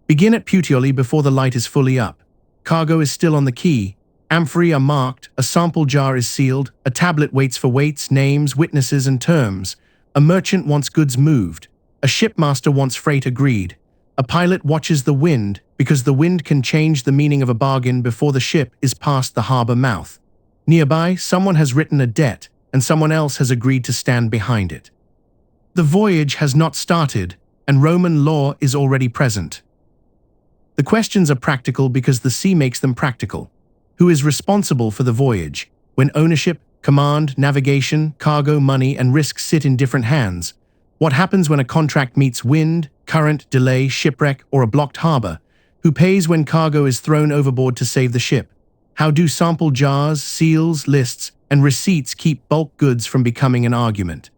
Begin at Puteoli before the light is fully up. Cargo is still on the quay. Amphorae are marked, a sample jar is sealed, a tablet waits for weights, names, witnesses, and terms. A merchant wants goods moved. A shipmaster wants freight agreed. A pilot watches the wind, because the wind can change the meaning of a bargain before the ship is past the harbour mouth. Nearby, someone has written a debt, and someone else has agreed to stand behind it. The voyage has not started, and Roman law is already present. The questions are practical because the sea makes them practical. Who is responsible for the voyage? When ownership, command, navigation, cargo, money, and risk sit in different hands? What happens when a contract meets wind, current, delay, shipwreck, or a blocked harbour? Who pays when cargo is thrown overboard to save the ship? How do sample jars, seals, lists, and receipts keep bulk goods from becoming an argument?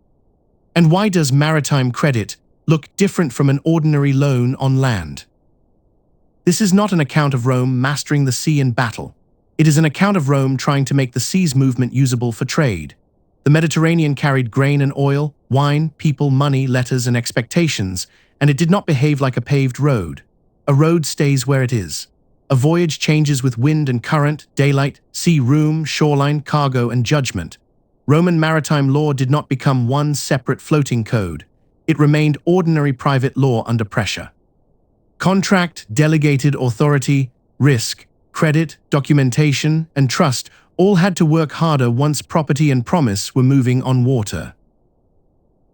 And why does maritime credit look different from an ordinary loan on land? This is not an account of Rome mastering the sea in battle. It is an account of Rome trying to make the sea's movement usable for trade. The Mediterranean carried grain and oil, wine, people, money, letters, and expectations, and it did not behave like a paved road. A road stays where it is. A voyage changes with wind and current, daylight, sea room, shoreline, cargo, and judgment. Roman maritime law did not become one separate floating code. It remained ordinary private law under pressure. Contract, delegated authority, risk, credit, documentation, and trust all had to work harder once property and promise were moving on water.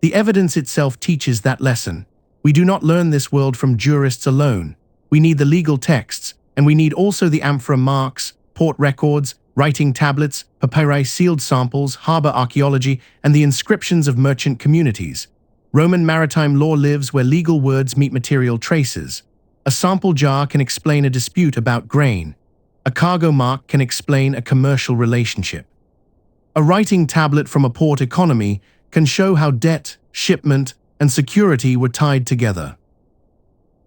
The evidence itself teaches that lesson. We do not learn this world from jurists alone. We need the legal texts, and we need also the amphorae marks, port records, writing tablets, papyri sealed samples, harbour archaeology, and the inscriptions of merchant communities. Roman maritime law lives where legal words meet material traces. A sample jar can explain a dispute about grain. A cargo mark can explain a commercial relationship. A writing tablet from a port economy can show how debt, shipment, and security were tied together.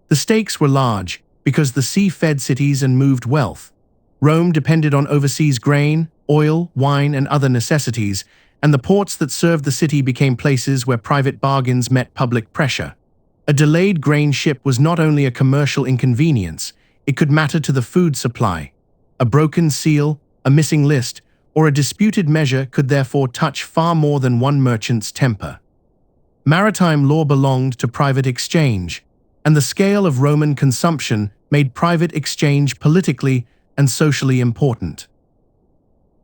The stakes were large because the sea fed cities and moved wealth. Rome depended on overseas grain, oil, wine, and other necessities, and the ports that served the city became places where private bargains met public pressure. A delayed grain ship was not only a commercial inconvenience, it could matter to the food supply. A broken seal, a missing list, or a disputed measure could therefore touch far more than one merchant's temper. Maritime law belonged to private exchange, and the scale of Roman consumption made private exchange politically and socially important.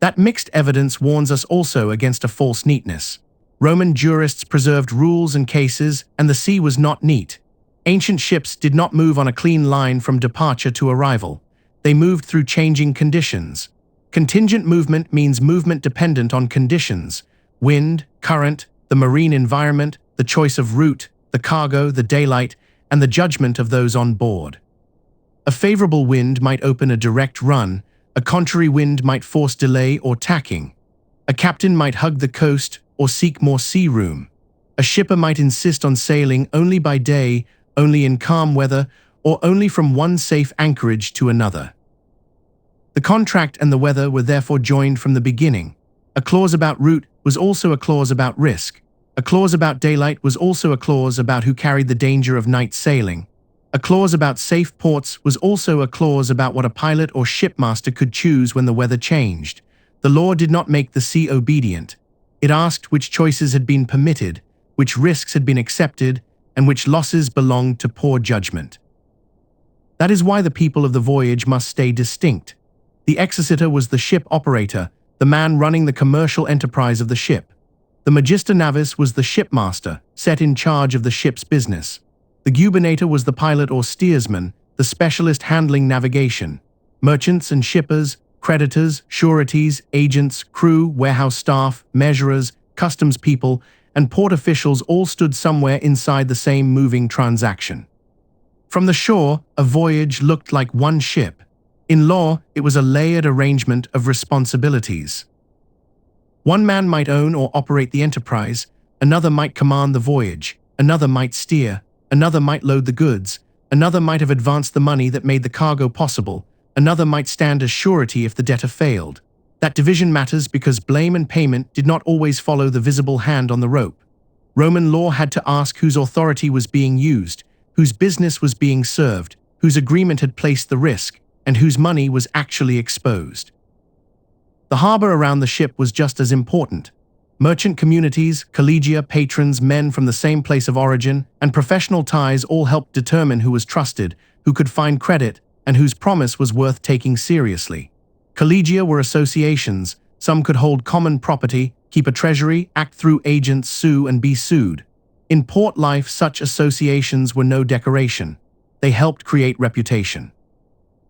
That mixed evidence warns us also against a false neatness. Roman jurists preserved rules and cases, and the sea was not neat. Ancient ships did not move on a clean line from departure to arrival. They moved through changing conditions. Contingent movement means movement dependent on conditions: wind, current, the marine environment, the choice of route, the cargo, the daylight, and the judgment of those on board. A favorable wind might open a direct run, a contrary wind might force delay or tacking. A captain might hug the coast or seek more sea room. A shipper might insist on sailing only by day, only in calm weather, or only from one safe anchorage to another. The contract and the weather were therefore joined from the beginning. A clause about route was also a clause about risk. A clause about daylight was also a clause about who carried the danger of night sailing. A clause about safe ports was also a clause about what a pilot or shipmaster could choose when the weather changed. The law did not make the sea obedient. It asked which choices had been permitted, which risks had been accepted, and which losses belonged to poor judgment. That is why the people of the voyage must stay distinct. The exercitor was the ship operator, the man running the commercial enterprise of the ship. The magister navis was the shipmaster, set in charge of the ship's business. The gubernator was the pilot or steersman, the specialist handling navigation. Merchants and shippers, creditors, sureties, agents, crew, warehouse staff, measurers, customs people, and port officials all stood somewhere inside the same moving transaction. From the shore, a voyage looked like one ship. In law, it was a layered arrangement of responsibilities. One man might own or operate the enterprise, another might command the voyage, another might steer, another might load the goods, another might have advanced the money that made the cargo possible, another might stand as surety if the debtor failed. That division matters because blame and payment did not always follow the visible hand on the rope. Roman law had to ask whose authority was being used, whose business was being served, whose agreement had placed the risk, and whose money was actually exposed. The harbour around the ship was just as important. Merchant communities, collegia, patrons, men from the same place of origin, and professional ties all helped determine who was trusted, who could find credit, and whose promise was worth taking seriously. Collegia were associations. Some could hold common property, keep a treasury, act through agents, sue and be sued. In port life, such associations were no decoration. They helped create reputation.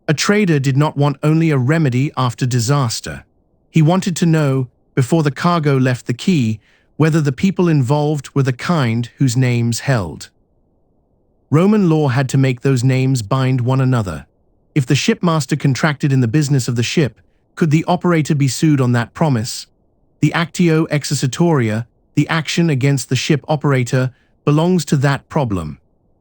A trader did not want only a remedy after disaster. He wanted to know, before the cargo left the quay, whether the people involved were the kind whose names held. Roman law had to make those names bind one another. If the shipmaster contracted in the business of the ship, could the operator be sued on that promise? The actio exercitoria, the action against the ship operator, belongs to that problem.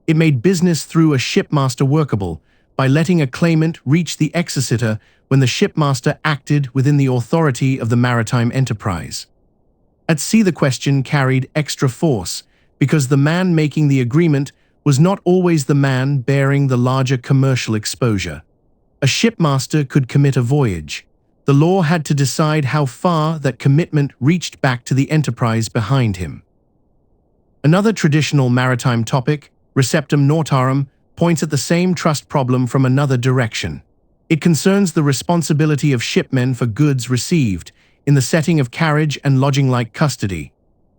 It made business through a shipmaster workable by letting a claimant reach the exercitor when the shipmaster acted within the authority of the maritime enterprise. At sea, the question carried extra force because the man making the agreement was not always the man bearing the larger commercial exposure. A shipmaster could commit a voyage. The law had to decide how far that commitment reached back to the enterprise behind him. Another traditional maritime topic, receptum nautarum, points at the same trust problem from another direction. It concerns the responsibility of shipmen for goods received in the setting of carriage and lodging-like custody.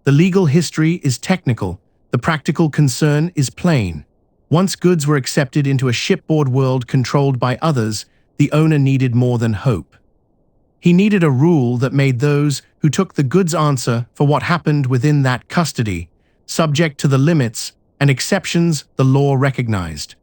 The legal history is technical, the practical concern is plain. Once goods were accepted into a shipboard world controlled by others, the owner needed more than hope. He needed a rule that made those who took the goods answer for what happened within that custody, subject to the limits and exceptions the law recognized.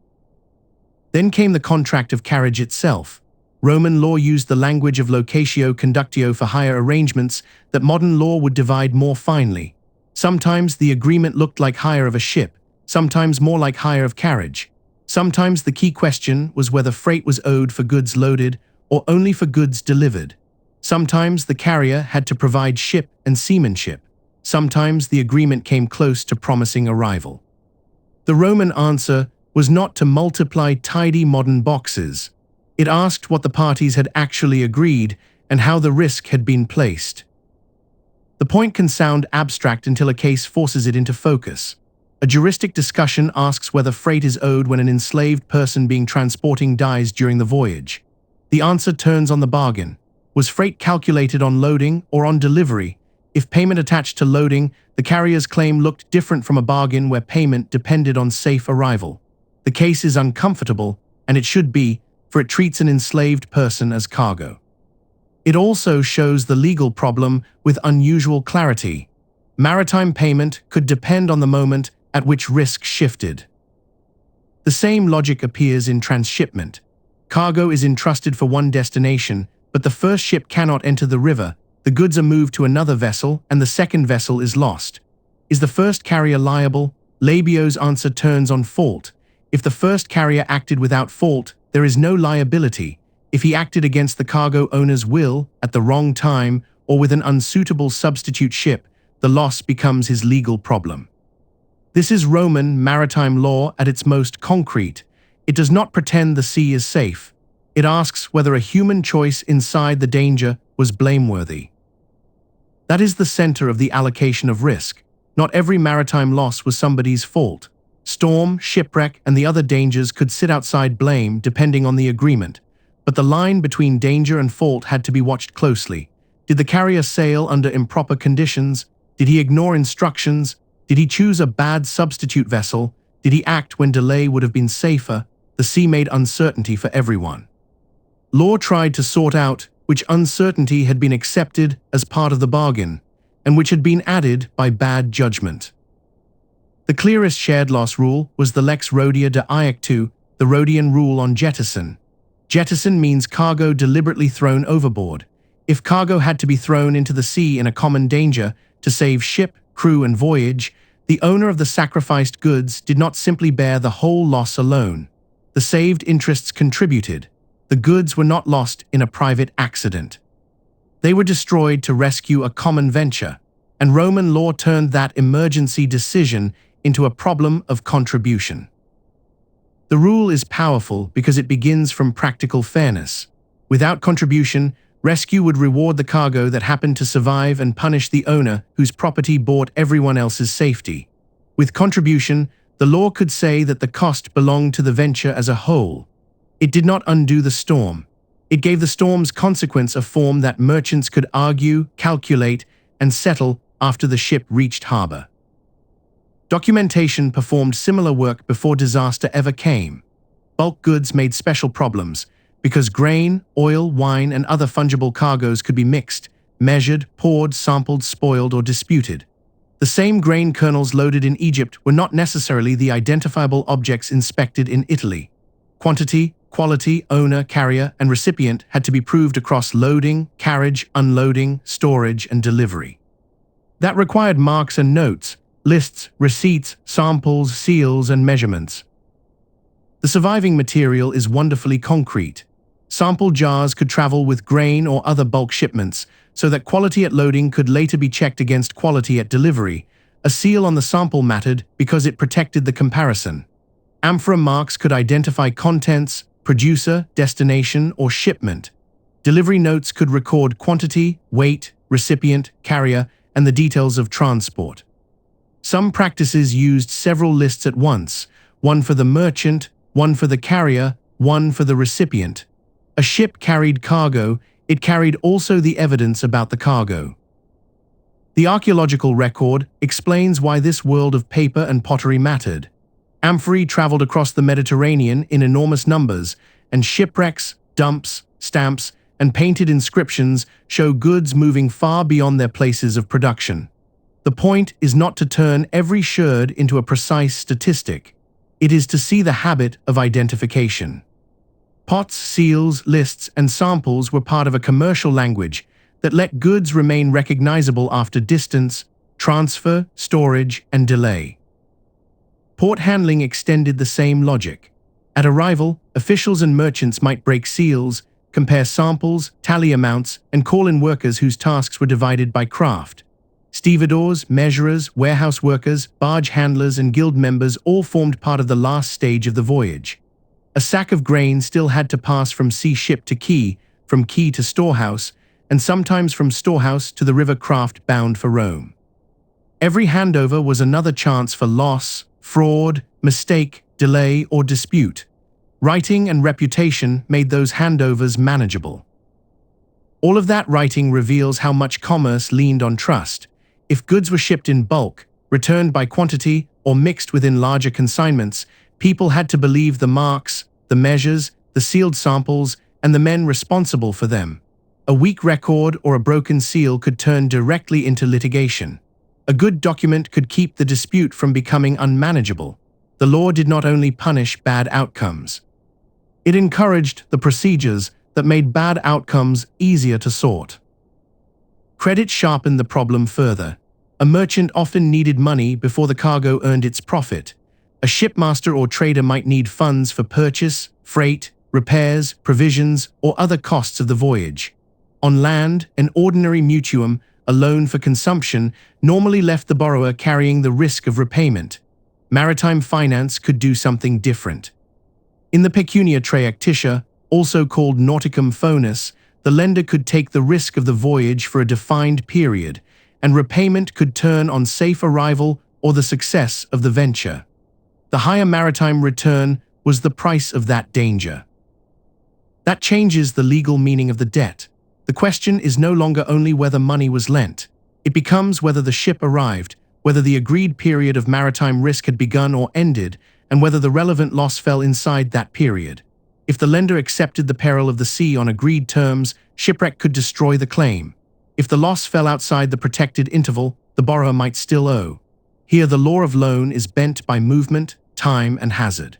Then came the contract of carriage itself. Roman law used the language of locatio conductio for hire arrangements that modern law would divide more finely. Sometimes the agreement looked like hire of a ship, sometimes more like hire of carriage. Sometimes the key question was whether freight was owed for goods loaded or only for goods delivered. Sometimes the carrier had to provide ship and seamanship. Sometimes the agreement came close to promising a rival. The Roman answer was not to multiply tidy modern boxes. It asked what the parties had actually agreed and how the risk had been placed. The point can sound abstract until a case forces it into focus. A juristic discussion asks whether freight is owed when an enslaved person being transporting dies during the voyage. The answer turns on the bargain. Was freight calculated on loading or on delivery? If payment attached to loading, the carrier's claim looked different from a bargain where payment depended on safe arrival. The case is uncomfortable, and it should be, for it treats an enslaved person as cargo. It also shows the legal problem with unusual clarity. Maritime payment could depend on the moment at which risk shifted. The same logic appears in transshipment. Cargo is entrusted for one destination, but the first ship cannot enter the river. The goods are moved to another vessel, and the second vessel is lost. Is the first carrier liable? Labio's answer turns on fault. If the first carrier acted without fault, there is no liability. If he acted against the cargo owner's will, at the wrong time, or with an unsuitable substitute ship, the loss becomes his legal problem. This is Roman maritime law at its most concrete. It does not pretend the sea is safe. It asks whether a human choice inside the danger was blameworthy. That is the center of the allocation of risk. Not every maritime loss was somebody's fault. Storm, shipwreck, and the other dangers could sit outside blame depending on the agreement. But the line between danger and fault had to be watched closely. Did the carrier sail under improper conditions? Did he ignore instructions? Did he choose a bad substitute vessel? Did he act when delay would have been safer? The sea made uncertainty for everyone. Law tried to sort out which uncertainty had been accepted as part of the bargain, and which had been added by bad judgment. The clearest shared loss rule was the Lex Rhodia de Iactu, the Rhodian rule on jettison. Jettison means cargo deliberately thrown overboard. If cargo had to be thrown into the sea in a common danger to save ship, crew, and voyage, the owner of the sacrificed goods did not simply bear the whole loss alone. The saved interests contributed. The goods were not lost in a private accident. They were destroyed to rescue a common venture, and Roman law turned that emergency decision into a problem of contribution. The rule is powerful because it begins from practical fairness. Without contribution, rescue would reward the cargo that happened to survive and punish the owner whose property bought everyone else's safety. With contribution, the law could say that the cost belonged to the venture as a whole. It did not undo the storm. It gave the storm's consequence a form that merchants could argue, calculate, and settle after the ship reached harbour. Documentation performed similar work before disaster ever came. Bulk goods made special problems, because grain, oil, wine, and other fungible cargoes could be mixed, measured, poured, sampled, spoiled, or disputed. The same grain kernels loaded in Egypt were not necessarily the identifiable objects inspected in Italy. Quantity, quality, owner, carrier, and recipient had to be proved across loading, carriage, unloading, storage, and delivery. That required marks and notes, lists, receipts, samples, seals, and measurements. The surviving material is wonderfully concrete. Sample jars could travel with grain or other bulk shipments, so that quality at loading could later be checked against quality at delivery. A seal on the sample mattered because it protected the comparison. Amphora marks could identify contents, producer, destination, or shipment. Delivery notes could record quantity, weight, recipient, carrier, and the details of transport. Some practices used several lists at once, one for the merchant, one for the carrier, one for the recipient. A ship carried cargo, it carried also the evidence about the cargo. The archaeological record explains why this world of paper and pottery mattered. Amphorae traveled across the Mediterranean in enormous numbers, and shipwrecks, dumps, stamps, and painted inscriptions show goods moving far beyond their places of production. The point is not to turn every sherd into a precise statistic. It is to see the habit of identification. Pots, seals, lists, and samples were part of a commercial language that let goods remain recognizable after distance, transfer, storage, and delay. Port handling extended the same logic. At arrival, officials and merchants might break seals, compare samples, tally amounts, and call in workers whose tasks were divided by craft. Stevedores, measurers, warehouse workers, barge handlers, and guild members all formed part of the last stage of the voyage. A sack of grain still had to pass from sea ship to quay, from quay to storehouse, and sometimes from storehouse to the river craft bound for Rome. Every handover was another chance for loss, fraud, mistake, delay, or dispute. Writing and reputation made those handovers manageable. All of that writing reveals how much commerce leaned on trust. If goods were shipped in bulk, returned by quantity, or mixed within larger consignments, people had to believe the marks, the measures, the sealed samples, and the men responsible for them. A weak record or a broken seal could turn directly into litigation. A good document could keep the dispute from becoming unmanageable. The law did not only punish bad outcomes. It encouraged the procedures that made bad outcomes easier to sort. Credit sharpened the problem further. A merchant often needed money before the cargo earned its profit. A shipmaster or trader might need funds for purchase, freight, repairs, provisions, or other costs of the voyage. On land, an ordinary mutuum, a loan for consumption, normally left the borrower carrying the risk of repayment. Maritime finance could do something different. In the pecunia trayectitia, also called nauticum fonus, the lender could take the risk of the voyage for a defined period, and repayment could turn on safe arrival or the success of the venture. The higher maritime return was the price of that danger. That changes the legal meaning of the debt. The question is no longer only whether money was lent. It becomes whether the ship arrived, whether the agreed period of maritime risk had begun or ended, and whether the relevant loss fell inside that period. If the lender accepted the peril of the sea on agreed terms, shipwreck could destroy the claim. If the loss fell outside the protected interval, the borrower might still owe. Here the law of loan is bent by movement, time, and hazard.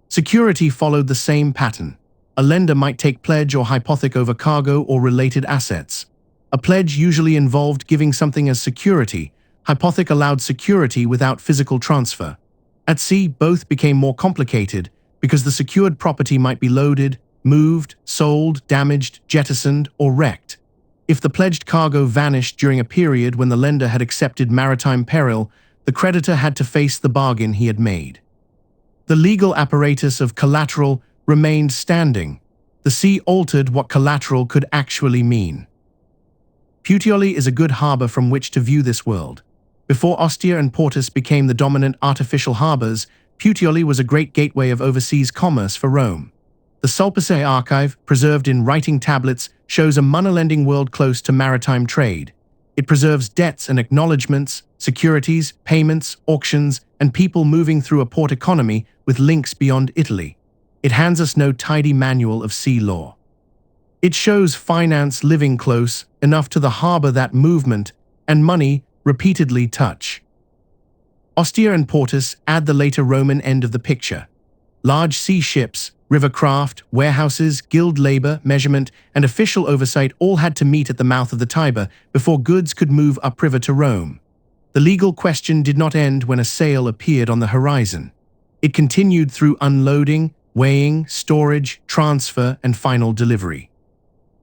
Security followed the same pattern. A lender might take pledge or hypothec over cargo or related assets. A pledge usually involved giving something as security. Hypothec allowed security without physical transfer. At sea, both became more complicated because the secured property might be loaded, moved, sold, damaged, jettisoned, or wrecked. If the pledged cargo vanished during a period when the lender had accepted maritime peril, the creditor had to face the bargain he had made. The legal apparatus of collateral remained standing. The sea altered what collateral could actually mean. Puteoli is a good harbour from which to view this world. Before Ostia and Portus became the dominant artificial harbours, Puteoli was a great gateway of overseas commerce for Rome. The Sulpicii archive, preserved in writing tablets, shows a moneylending world close to maritime trade. It preserves debts and acknowledgements, securities, payments, auctions, and people moving through a port economy with links beyond Italy. It hands us no tidy manual of sea law. It shows finance living close enough to the harbour that movement and money repeatedly touch. Ostia and Portus add the later Roman end of the picture. Large sea ships, rivercraft, warehouses, guild labour, measurement, and official oversight all had to meet at the mouth of the Tiber before goods could move upriver to Rome. The legal question did not end when a sail appeared on the horizon. It continued through unloading, weighing, storage, transfer, and final delivery.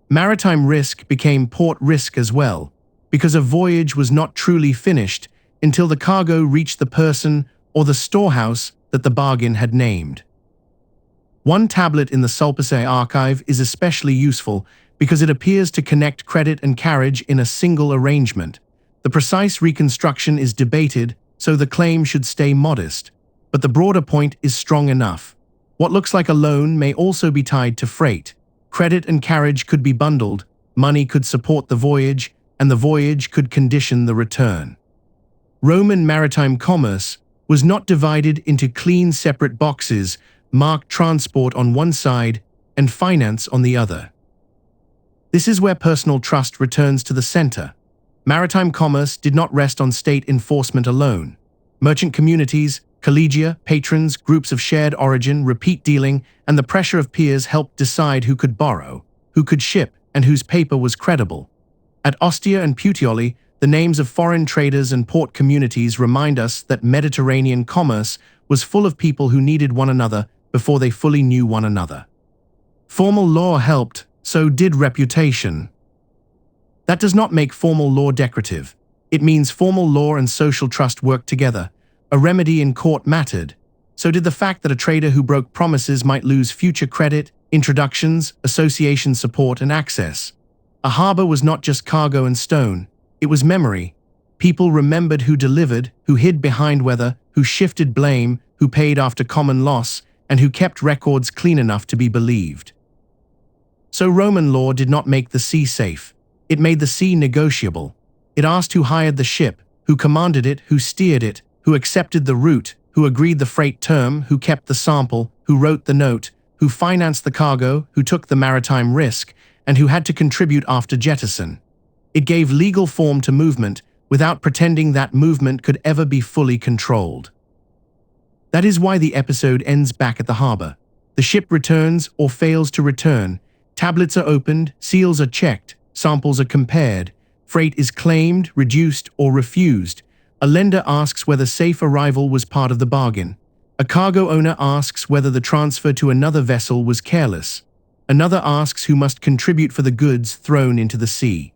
Maritime risk became port risk as well, because a voyage was not truly finished until the cargo reached the person or the storehouse that the bargain had named. One tablet in the Sulpicii archive is especially useful because it appears to connect credit and carriage in a single arrangement. The precise reconstruction is debated, so the claim should stay modest, but the broader point is strong enough. What looks like a loan may also be tied to freight. Credit and carriage could be bundled, money could support the voyage, and the voyage could condition the return. Roman maritime commerce was not divided into clean separate boxes marked transport on one side and finance on the other. This is where personal trust returns to the center. Maritime commerce did not rest on state enforcement alone. Merchant communities, collegia, patrons, groups of shared origin, repeat dealing, and the pressure of peers helped decide who could borrow, who could ship, and whose paper was credible. At Ostia and Puteoli, the names of foreign traders and port communities remind us that Mediterranean commerce was full of people who needed one another before they fully knew one another. Formal law helped, so did reputation. That does not make formal law decorative. It means formal law and social trust worked together. A remedy in court mattered. So did the fact that a trader who broke promises might lose future credit, introductions, association support, and access. A harbour was not just cargo and stone. It was memory. People remembered who delivered, who hid behind weather, who shifted blame, who paid after common loss, and who kept records clean enough to be believed. So Roman law did not make the sea safe. It made the sea negotiable. It asked who hired the ship, who commanded it, who steered it, who accepted the route, who agreed the freight term, who kept the sample, who wrote the note, who financed the cargo, who took the maritime risk, and who had to contribute after jettison. It gave legal form to movement without pretending that movement could ever be fully controlled. That is why the episode ends back at the harbour. The ship returns or fails to return. Tablets are opened, seals are checked, samples are compared. Freight is claimed, reduced, or refused. A lender asks whether safe arrival was part of the bargain. A cargo owner asks whether the transfer to another vessel was careless. Another asks who must contribute for the goods thrown into the sea.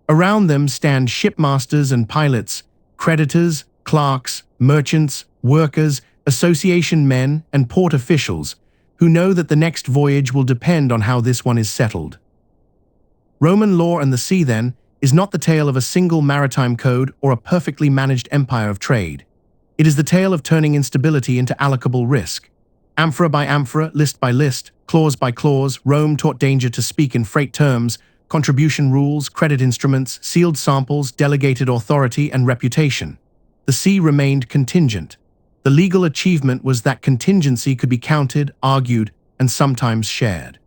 Around them stand shipmasters and pilots, creditors, clerks, merchants, workers, association men, and port officials, who know that the next voyage will depend on how this one is settled. Roman law and the sea, then, is not the tale of a single maritime code or a perfectly managed empire of trade. It is the tale of turning instability into allocable risk. Amphora by amphora, list by list, clause by clause, Rome taught danger to speak in freight terms, contribution rules, credit instruments, sealed samples, delegated authority, and reputation. The sea remained contingent. The legal achievement was that contingency could be counted, argued, and sometimes shared.